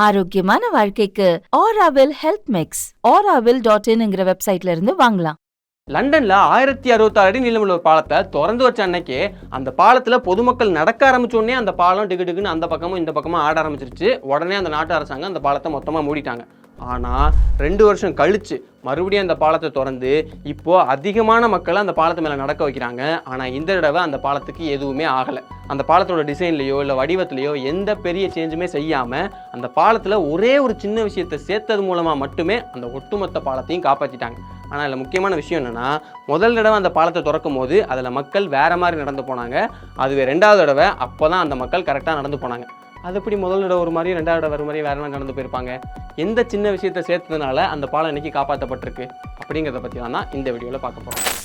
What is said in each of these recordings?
ஆரோக்கியமான வாழ்க்கைக்கு Aaravil health mix auraville.in வெப்சைட்ல இருந்து வாங்கலாம். லண்டன்ல 1066 அடி நீளமுள்ள ஒரு பாலத்தை திறந்து வச்ச அன்னைக்கு அந்த பாலத்துல பொதுமக்கள் நடக்க ஆரம்பிச்சோடனே அந்த பாலம் டிகுன்னு அந்த பக்கமும் இந்த பக்கமும் ஆட ஆரம்பிச்சிருச்சு. உடனே அந்த நாட்டு அரசாங்கம் அந்த பாலத்தை மொத்தமா மூடிட்டாங்க. ஆனால் 2 வருஷம் கழிச்சு மறுபடியும் அந்த பாலத்தை திறந்து இப்போ அதிகமான மக்களை அந்த பாலத்து மேலே நடக்க வைக்கிறாங்க. ஆனால் இந்த தடவை அந்த பாலத்துக்கு எதுவுமே ஆகலை. அந்த பாலத்தோட டிசைன்லையோ இல்லை வடிவத்திலையோ எந்த பெரிய சேஞ்சுமே செய்யாமல் அந்த பாலத்தில் ஒரே ஒரு சின்ன விஷயத்தை சேர்த்தது மூலமாக மட்டுமே அந்த ஒட்டுமொத்த பாலத்தையும் காப்பாற்றிட்டாங்க. ஆனால் அதில் முக்கியமான விஷயம் என்னென்னா, முதல் தடவை அந்த பாலத்தை திறக்கும் போது அதில் மக்கள் வேறு மாதிரி நடந்து போனாங்க. அதுவே 2வது தடவை அப்போ தான் அந்த மக்கள் கரெக்டாக நடந்து போனாங்க. அது எப்படி முதல் தடவை ஒரு மாதிரி 2வது தடவை ஒரு மாதிரி வேறு மாதிரி நடந்து போயிருப்பாங்க? எந்த சின்ன விஷயத்தை சேர்த்ததுனால அந்த பாலம் இன்னைக்கு காப்பாற்றப்பட்டிருக்கு அப்படிங்கிறத பற்றி தான் இந்த வீடியோவில் பார்க்க போகிறோம்.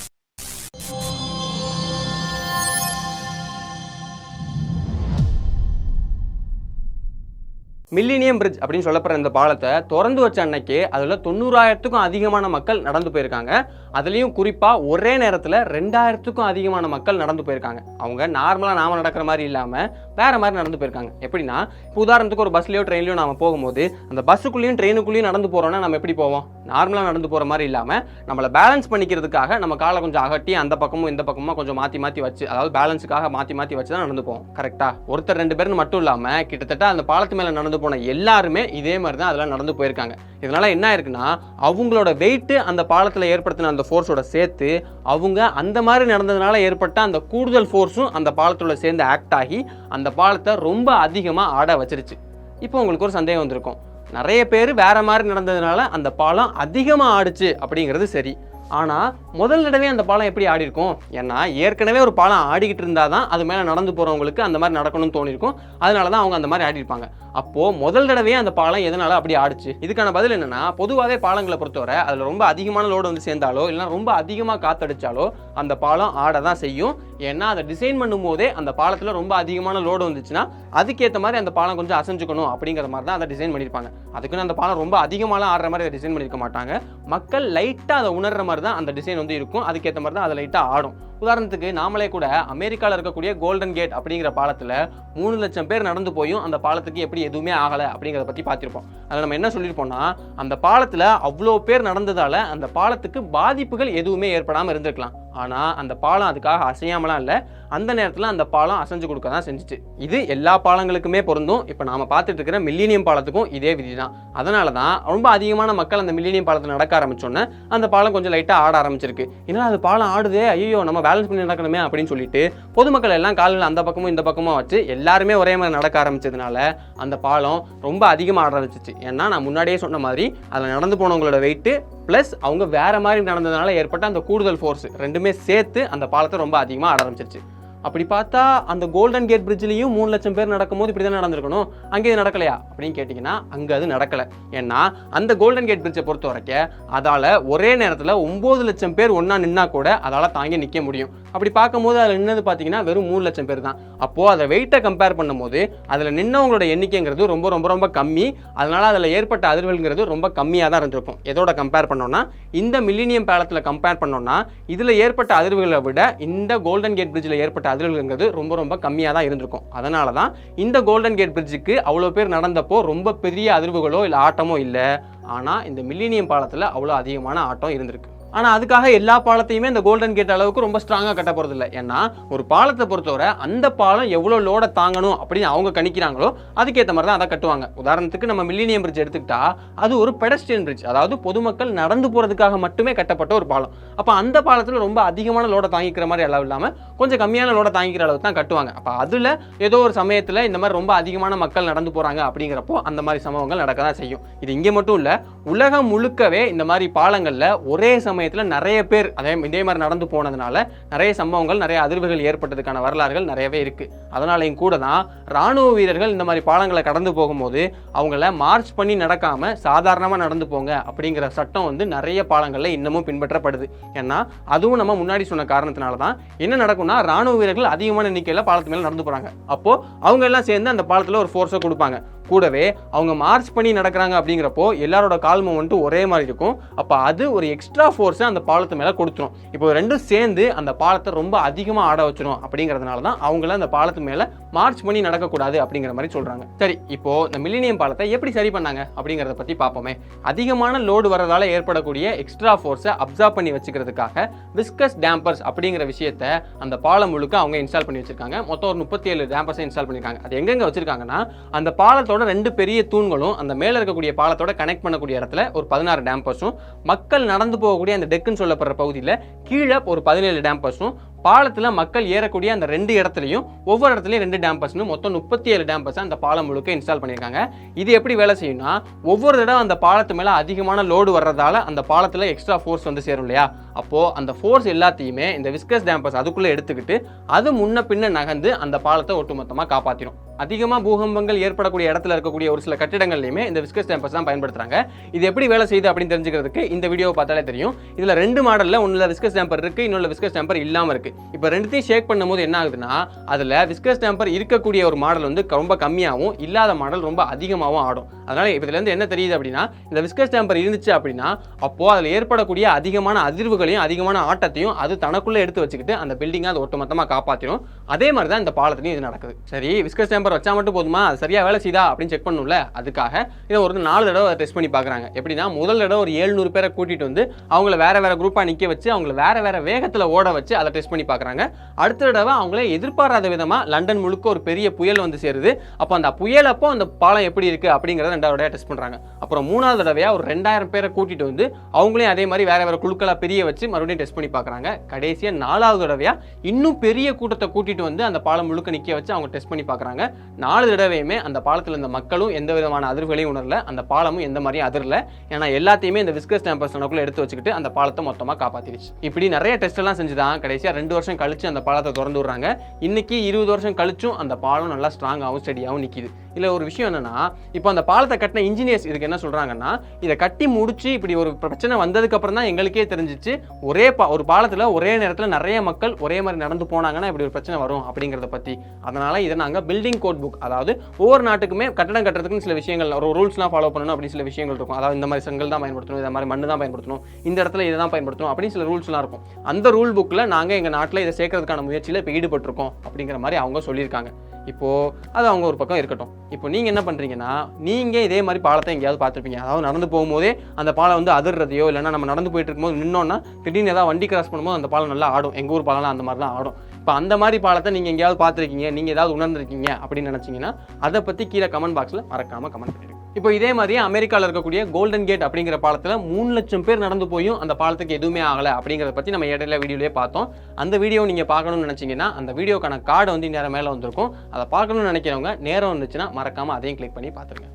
மில்லினியம் பிரிட்ஜ் அப்படின்னு சொல்லப்படுற இந்த பாலத்தை திறந்து வச்ச அன்னைக்கு அதில் 90,000க்கும் அதிகமான மக்கள் நடந்து போயிருக்காங்க. அதுலேயும் குறிப்பாக ஒரே நேரத்தில் 2,000க்கும் அதிகமான மக்கள் நடந்து போயிருக்காங்க. அவங்க நார்மலாக நாம் நடக்கிற மாதிரி இல்லாமல் வேறு மாதிரி நடந்து போயிருக்காங்க. எப்படின்னா, இப்போ உதாரணத்துக்கு ஒரு பஸ்லையோ ட்ரெயின்லையோ நாம் போகும்போது அந்த பஸ்ஸுக்குள்ளேயும் ட்ரெயினுக்குள்ளேயும் நடந்து போகிறோன்னா நம்ம எப்படி போவோம்? நார்மலாக நடந்து போகிற மாதிரி இல்லாமல் நம்மளை பேலன்ஸ் பண்ணிக்கிறதுக்காக நம்ம காலை கொஞ்சம் அகட்டி அந்த பக்கமும் இந்த பக்கமாக கொஞ்சம் மாற்றி வச்சு, அதாவது பேலன்ஸுக்காக மாற்றி வச்சு தான் நடந்து போவோம். கரெக்டாக ஒருத்தர் 2 பேர்னு மட்டும் இல்லாமல் கிட்டத்தட்ட அந்த பாலத்து மேலே நடந்து போன எல்லாருமே இதே மாதிரி தான் அதெல்லாம் நடந்து போயிருக்காங்க. இதனால என்ன ஆயிருக்குன்னா, அவங்களோட வெயிட் அந்த பாலத்தில் ஏற்படுத்தின அந்த ஃபோர்ஸோட சேர்த்து அவங்க அந்த மாதிரி நடந்ததுனால ஏற்பட்ட அந்த கூடுதல் ஃபோர்ஸும் அந்த பாலத்தோட சேர்ந்து ஆக்ட் ஆகி அந்த பாலத்தை ரொம்ப அதிகமாக ஆட வச்சிருச்சு. இப்போ உங்களுக்கு ஒரு சந்தேகம் வந்திருக்கும், நிறைய பேர் வேற மாதிரி நடந்ததுனால அந்த பாலம் அதிகமாக ஆடுச்சு அப்படிங்கிறது சரி. ஆனால் முதல் தடவை அந்த பாலம் எப்படி ஆடி இருக்கும்? ஏன்னா ஏற்கனவே ஒரு பாலம் ஆடிக்கிட்டு இருந்தால் தான் அது மேலே நடந்து போகிறவங்களுக்கு அந்த மாதிரி நடக்கணும்னு தோணிருக்கும். அதனால தான் அவங்க அந்த மாதிரி ஆடி இருப்பாங்க. அப்போது முதல் தடவையே அந்த பாலம் எதனால் அப்படி ஆடிச்சு? இதுக்கான பதில் என்னென்னா, பொதுவாகவே பாலங்களை பொறுத்தவரை அதில் ரொம்ப அதிகமான லோடு வந்து சேர்ந்தாலோ இல்லைனா ரொம்ப அதிகமாக காற்றடிச்சாலோ அந்த பாலம் ஆட தான் செய்யும். ஏன்னா அதை டிசைன் பண்ணும் போதே அந்த பாலத்தில் ரொம்ப அதிகமான லோடு வந்துச்சுன்னா அதுக்கேற்ற மாதிரி அந்த பாலம் கொஞ்சம் அசைஞ்சுக்கணும் அப்படிங்கிற மாதிரி தான் அதை டிசைன் பண்ணியிருப்பாங்க. அதுக்குன்னு அந்த பாலம் ரொம்ப அதிகமாக ஆடுற மாதிரி அதை டிசைன் பண்ணியிருக்க மாட்டாங்க. மக்கள் லைட்டாக அதை உணர்ற மாதிரி தான் அந்த டிசைன் வந்து இருக்கும். அதுக்கேற்ற மாதிரி தான் அதை லைட்டாக ஆடும். உதாரணத்துக்கு நாமளே கூட அமெரிக்காவில் இருக்கக்கூடிய கோல்டன் கேட் அப்படிங்கிற பாலத்தில் 3 லட்சம் பேர் நடந்து போயும் அந்த பாலத்துக்கு எப்படி எதுவுமே ஆகலை அப்படிங்கிறத பற்றி பார்த்துருப்போம். அதில் நம்ம என்ன சொல்லியிருப்போம்னா, அந்த பாலத்தில் அவ்வளோ பேர் நடந்ததால் அந்த பாலத்துக்கு பாதிப்புகள் எதுவுமே ஏற்படாமல் இருந்திருக்கலாம். ஆனால் அந்த பாலம் அதுக்காக அசையாமலாம் இல்லை, அந்த நேரத்தில் அந்த பாலம் அசைஞ்சு கொடுக்க தான் செஞ்சுச்சு. இது எல்லா பாலங்களுக்குமே பொருந்தும். இப்போ நாம் பார்த்துட்டு இருக்கிற மில்லினியம் பாலத்துக்கும் இதே விதி தான். அதனால தான் ரொம்ப அதிகமான மக்கள் அந்த மில்லினியம் பாலத்தில் நடக்க ஆரம்பிச்சோன்னே அந்த பாலம் கொஞ்சம் லைட்டாக ஆட ஆரம்பிச்சிருக்கு. ஏன்னா அது பாலம் ஆடுதே, ஐயோ நம்ம பேலன்ஸ் பண்ணி நடக்கணுமே அப்படின்னு சொல்லிட்டு பொதுமக்கள் எல்லாம் காலையில் அந்த பக்கமும் இந்த பக்கமும் வச்சு எல்லாருமே ஒரே மாதிரி நடக்க ஆரம்பிச்சதுனால அந்த பாலம் ரொம்ப அதிகமாக ஆட ஆரம்பிச்சிச்சு. ஏன்னா நான் முன்னாடியே சொன்ன மாதிரி அதில் நடந்து போனவங்களோட வெயிட்டு ப்ளஸ் அவங்க வேற மாதிரி நடந்ததுனால ஏற்பட்ட அந்த கூடுதல் ஃபோர்ஸ் ரெண்டுமே சேர்த்து அந்த பாலத்தை ரொம்ப அதிகமாக ஆட ஆரம்பிச்சிருச்சு. அப்படி பார்த்தா அந்த கோல்டன் கேட் பிரிட்ஜ்லையும் 3 லட்சம் பேர் நடக்கும்போது இப்படி தான் நடந்திருக்கணும். அங்கே இது நடக்கலையா அப்படின்னு கேட்டிங்கன்னா, அங்கே அது நடக்கலை. ஏன்னா அந்த கோல்டன் கேட் பிரிட்ஜை பொறுத்த வரைக்கும் அதால் ஒரே நேரத்தில் 9 லட்சம் பேர் ஒன்றா நின்னா கூட அதால் தாங்கி நிற்க முடியும். அப்படி பார்க்கும்போது அதில் நின்னது பார்த்தீங்கன்னா வெறும் 3 லட்சம் பேர் தான். அப்போது அதை வெயிட்டை கம்பேர் பண்ணும்போது அதில் நின்னவங்களோட எண்ணிக்கைங்கிறது ரொம்ப ரொம்ப ரொம்ப கம்மி. அதனால் அதில் ஏற்பட்ட அதிர்வுங்கிறது ரொம்ப கம்மியாக தான் இருந்திருக்கும். எதோட கம்பேர் பண்ணோன்னா, இந்த மில்லினியம் பாலத்தில் கம்பேர் பண்ணோன்னா இதில் ஏற்பட்ட அதிர்வுகளை விட இந்த கோல்டன் கேட் பிரிட்ஜில் ஏற்பட்ட அதிர்வுங்கிறது ரொம்ப ரொம்ப கம்மியாக தான் இருந்திருக்கும். அதனால தான் இந்த கோல்டன் கேட் பிரிட்ஜுக்கு அவ்வளோ பேர் நடந்தப்போ ரொம்ப பெரிய அதிர்வுகளோ இல்லை ஆட்டமோ இல்லை. ஆனால் இந்த மில்லினியம் பாலத்தில் அவ்வளோ அதிகமான ஆட்டம் இருந்திருக்கு. ஆனால் அதுக்காக எல்லா பாலத்தையுமே இந்த கோல்டன் கேட் அளவுக்கு ரொம்ப ஸ்ட்ராங்காக கட்ட போகிறது இல்லை. ஏன்னா ஒரு பாலத்தை பொறுத்தவரை அந்த பாலம் எவ்வளோ லோடை தாங்கணும் அப்படின்னு அவங்க கணிக்கிறாங்களோ அதுக்கேற்ற மாதிரி தான் அதை கட்டுவாங்க. உதாரணத்துக்கு நம்ம மில்லினியம் பிரிட்ஜ் எடுத்துக்கிட்டா அது ஒரு பெடஸ்ட்ரியன் பிரிட்ஜ், அதாவது பொதுமக்கள் நடந்து போகிறதுக்காக மட்டுமே கட்டப்பட்ட ஒரு பாலம். அப்போ அந்த பாலத்தில் ரொம்ப அதிகமான லோடை தாங்கிக்கிற மாதிரி அளவு இல்லாமல் கொஞ்சம் கம்மியான லோடை தாங்கிக்கிற அளவுக்கு தான் கட்டுவாங்க. அப்போ அதில் ஏதோ ஒரு சமயத்தில் இந்த மாதிரி ரொம்ப அதிகமான மக்கள் நடந்து போகிறாங்க அப்படிங்கிறப்போ அந்த மாதிரி சம்பவங்கள் நடக்க தான் செய்யும். இது இங்கே மட்டும் இல்லை, உலகம் முழுக்கவே இந்த மாதிரி பாலங்களில் ஒரே சமயத்தில் நிறைய பேர் இதே மாதிரி நடந்து போனதுனால நிறைய சம்பவங்கள், நிறைய அதிர்வுகள் ஏற்பட்டதுக்கான வரலாறுகள் நிறையவே இருக்குது. அதனாலையும் கூட தான் ராணுவ வீரர்கள் இந்த மாதிரி பாலங்களை கடந்து போகும்போது அவங்கள மார்ச் பண்ணி நடக்காமல் சாதாரணமாக நடந்து போங்க அப்படிங்கிற சட்டம் வந்து நிறைய பாலங்களில் இன்னமும் பின்பற்றப்படுது. ஏன்னா அதுவும் நம்ம முன்னாடி சொன்ன காரணத்தினால தான் என்ன நடக்கும்னா, ராணுவ வீரர்கள் அதிகமான எண்ணிக்கையில் பாலத்து மேலே நடந்து போகிறாங்க. அப்போது அவங்க எல்லாம் சேர்ந்து அந்த பாலத்தில் ஒரு ஃபோர்ஸை கொடுப்பாங்க. கூடவே அவங்க மார்ச் பண்ணி நடக்கிறாங்க அப்படிங்கிறப்போ எல்லாரோட கால் மூவ்மெண்ட்டும் ஒரே மாதிரி இருக்கும். அப்போ அது ஒரு எக்ஸ்ட்ரா ஃபோர்ஸை அந்த பாலத்து மேலே கொடுத்துரும். இப்போ ரெண்டும் சேர்ந்து அந்த பாலத்தை ரொம்ப அதிகமாக ஆட வச்சிடும். அப்படிங்கிறதுனால தான் அவங்கள அந்த பாலத்து மேலே மார்ச் பண்ணி நடக்கக்கூடாது அப்படிங்கிற மாதிரி சொல்கிறாங்க. சரி, இப்போ இந்த மில்லினியம் பாலத்தை எப்படி சரி பண்ணாங்க அப்படிங்கிறத பற்றி பார்ப்போமே. அதிகமான லோடு வரதால ஏற்படக்கூடிய எக்ஸ்ட்ரா ஃபோர்ஸை அப்சார்ப் பண்ணி வச்சுக்கிறதுக்காக விஸ்கஸ் டேம்பர்ஸ் அப்படிங்கிற விஷயத்த அந்த பாலம் முழுக்க அவங்க இன்ஸ்டால் பண்ணி வச்சிருக்காங்க. மொத்தம் ஒரு 37 டேம்பர்ஸை இன்ஸ்டால் பண்ணியிருக்காங்க. அது எங்கெங்க வச்சிருக்காங்கன்னா, அந்த பாலத்தோட 2 பெரிய தூண்களும் அந்த மேலே இருக்கக்கூடிய பாலத்தோட கனெக்ட் பண்ணக்கூடிய இடத்துல ஒரு 16 டேம்பர்ஸும், மக்கள் நடந்து போகக்கூடிய அந்த டெக்குன்னு சொல்லப்படுற பகுதியில் கீழே ஒரு 17 டேம்பர்ஸும், பாலத்தில் மக்கள் ஏறக்கூடிய அந்த 2 இடத்துலையும் ஒவ்வொரு இடத்துலையும் 2 டேம்பர்ஸ்னு மொத்தம் 37 டேம்பர்ஸ் அந்த பாலம் முழுக்க இன்ஸ்டால் பண்ணியிருக்காங்க. இது எப்படி வேலை செய்யும்னா, ஒவ்வொரு தடவை அந்த பாலத்து மேலே அதிகமான லோடு வர்றதால அந்த பாலத்தில் எக்ஸ்ட்ரா ஃபோர்ஸ் வந்து சேரும் இல்லையா, அப்போது அந்த ஃபோர்ஸ் எல்லாத்தையுமே இந்த விஸ்கஸ் டேம்பர்ஸ் அதுக்குள்ளே எடுத்துக்கிட்டு அது முன்ன பின்ன நகர்ந்து அந்த பாலத்தை ஒட்டுமொத்தமாக காப்பாற்றிடும். அதிகமாக பூகம்பங்கள் ஏற்படக்கூடிய இடத்துல இருக்கக்கூடிய ஒரு சில கட்டிடங்கள்லையுமே இந்த விஸ்கஸ் டேம்பர்ஸ் தான் பயன்படுத்துறாங்க. இது எப்படி வேலை செய்யுது அப்படின்னு தெரிஞ்சுக்கிறதுக்கு இந்த வீடியோவை பார்த்தாலே தெரியும். இதில் 2 மாடலில் ஒன்றில் விஸ்கஸ் டேம்பர் இருக்குது, இன்னொரு விஸ்கஸ் டேம்பர் இல்லாமல் இருக்குது. இப்போ ரெண்டுத்தையும் ஷேக் பண்ணும்போது என்ன ஆகுதுன்னா, அதில் விஸ்கஸ் டேம்பர் இருக்கக்கூடிய ஒரு மாடல் வந்து ரொம்ப கம்மியாகவும் இல்லாத மாடல் ரொம்ப அதிகமாகவும் ஆடும். அதனால் இதுலேருந்து என்ன தெரியுது அப்படின்னா, இந்த விஸ்கஸ் டேம்பர் இருந்துச்சு அப்படின்னா அப்போது அதில் ஏற்படக்கூடிய அதிகமான அதிர்வுகளையும் அதிகமான ஆட்டத்தையும் அது தனக்குள்ளே எடுத்து வச்சுக்கிட்டு அந்த பில்டிங்கை அது ஒட்டுமொத்தமாக காப்பாற்றிடும். அதே மாதிரி தான் இந்த பாலத்துலையும் இது நடக்குது. சரி, விஸ்கஸ் டேம்பர் வச்சா மட்டும் போதுமா, அது சரியா வேலை செய்தா அப்படின்னு செக் பண்ணணும்ல. அதுக்காக இதை ஒரு 4 தடவை டெஸ்ட் பண்ணி பார்க்குறாங்க. எப்படின்னா, முதல் தடவை ஒரு 700 பேரை கூட்டிட்டு வந்து அவங்கள வேற வேற குரூப்பாக நிற்க வச்சு அவங்கள வேற வேற வேகத்தில் ஓட வச்சு அதை டெஸ்ட் பண்ணி பார்க்குறாங்க. அடுத்த தடவை அவங்கள எதிர்பாராத விதமாக லண்டன் முழுக்க ஒரு பெரிய புயல் வந்து சேருது. அப்போ அந்த புயல் அப்போ அந்த பாலம் எப்படி இருக்குது அப்படிங்கிறத 2வது தடவை டெஸ்ட் பண்ணுறாங்க. அப்புறம் 3வது தடவையாக ஒரு 2000 பேரை கூட்டிட்டு வந்து அவங்களையும் அதே மாதிரி வேற வேற குழுக்களாக பெரிய வச்சு மறுபடியும் டெஸ்ட் பண்ணி பார்க்குறாங்க. கடைசியாக 4வது தடவையாக இன்னும் பெரிய கூட்டத்தை கூட்டிட்டு வந்து அந்த பாலம் முழுக்க நிற்க வச்சு அவங்க டெஸ்ட் பண்ணி பார்க்குறாங்க. 4 தடவையுமே அந்த பாலத்தில் இருந்த மக்களும் எந்த விதமான அதிர்வுகளையும் உணரல, அந்த பாலமும் எந்த மாதிரியும் அதிரல. ஏன்னா எல்லாத்தையுமே இந்த விஸ்கஸ் டேம்பர்ஸ் தனக்குள்ள எடுத்து வச்சுக்கிட்டு அந்த பாலத்தை மொத்தமாக காப்பாற்றிடுச்சு. இப்படி நிறைய டெஸ்ட் எல்லாம் செஞ்சுதான் கடைசியாக 2 வருஷம் கழிச்சு அந்த பாலத்தை திறந்து விடுறாங்க. இன்னைக்கு 20 வருஷம் கழிச்சும் அந்த பாலம் நல்லா ஸ்ட்ராங்காகவும் ஸ்டெடியாகவும் நிற்கிது. இதில் ஒரு விஷயம் என்னன்னா, இப்போ அந்த பாலத்தை கட்டின இன்ஜினியர்ஸ் இதுக்கு என்ன சொல்றாங்கன்னா, இதை கட்டி முடிச்சு இப்படி ஒரு பிரச்சனை வந்ததுக்கு அப்புறம் தான் எங்களுக்கே தெரிஞ்சிச்சு ஒரு பாலத்தில் ஒரே நேரத்தில் நிறைய மக்கள் ஒரே மாதிரி நடந்து போனாங்கன்னா இப்படி ஒரு பிரச்சனை வரும் அப்படிங்கிறத பற்றி. அதனால இதை நாங்கள் பில்டிங் கோட் புக், அதாவது ஒவ்வொரு நாட்டுக்குமே கட்டடம் கட்டுறதுக்குன்னு சில விஷயங்கள் ஒரு ரூல்ஸ்லாம் ஃபாலோ பண்ணணும் அப்படின்னு சில விஷயங்கள் இருக்கும். அதாவது இந்த மாதிரி செங்கல் தான் பயன்படுத்தணும், இந்த மாதிரி மண்ணு தான் பயன்படுத்தணும், இந்த இடத்துல இதை தான் பயன்படுத்தணும் அப்படின்னு சில ரூல்ஸ்லாம் இருக்கும். அந்த ரூல் புக்கில் நாங்கள் எங்கள் நாட்டில் இதை சேர்க்கறதுக்கான முயற்சியில் இப்போ ஈடுபட்டிருக்கோம் அப்படிங்கிற மாதிரி அவங்க சொல்லியிருக்காங்க. இப்போது அது அவங்க ஒரு பக்கம் இருக்கட்டும். இப்போ நீங்கள் என்ன பண்ணுறீங்கன்னா, நீங்கள் இதே மாதிரி பாலத்தை எங்கேயாவது பார்த்துருப்பீங்க. அதாவது நடந்து போகும்போதே அந்த பாலம் வந்து அதிர்றதையோ இல்லைன்னா நம்ம நடந்து போயிட்டு இருக்கும்போது நின்னோன்னா திடீர்னு ஏதாவது வண்டி கிராஸ் பண்ணும்போது அந்த பாலம் நல்லா ஆடும். எங்கள் ஊர் பாலம்லாம் அந்த மாதிரி தான் ஆடும். இப்போ அந்த மாதிரி பாலத்தை நீங்கள் எங்கேயாவது பார்த்துருக்கீங்க, நீங்கள் ஏதாவது உணர்ந்துருக்கீங்க அப்படின்னு நினச்சிங்கன்னா அதை பற்றி கீழே கமெண்ட் பாக்ஸில் மறக்காமல் கமெண்ட் பண்ணிடுங்க. இப்போ இதே மாதிரியே அமெரிக்காவில் இருக்கக்கூடிய கோல்டன் கேட் அப்படிங்கிற பாலத்தில் 3 லட்சம் பேர் நடந்து போயும் அந்த பாலத்துக்கு எதுவுமே ஆகலை அப்படிங்கிறத பற்றி நம்ம இடையில வீடியோலேயே பார்த்தோம். அந்த வீடியோ நீங்கள் பார்க்கணும்னு நினச்சிங்கன்னா அந்த வீடியோக்கான கார்டு வந்து நேரம் மேலே வந்திருக்கும். அதை பார்க்கணும்னு நினைக்கிறவங்க நேரம் இருந்துச்சுன்னா மறக்காமல் அதையும் கிளிக் பண்ணி பார்த்துருங்க.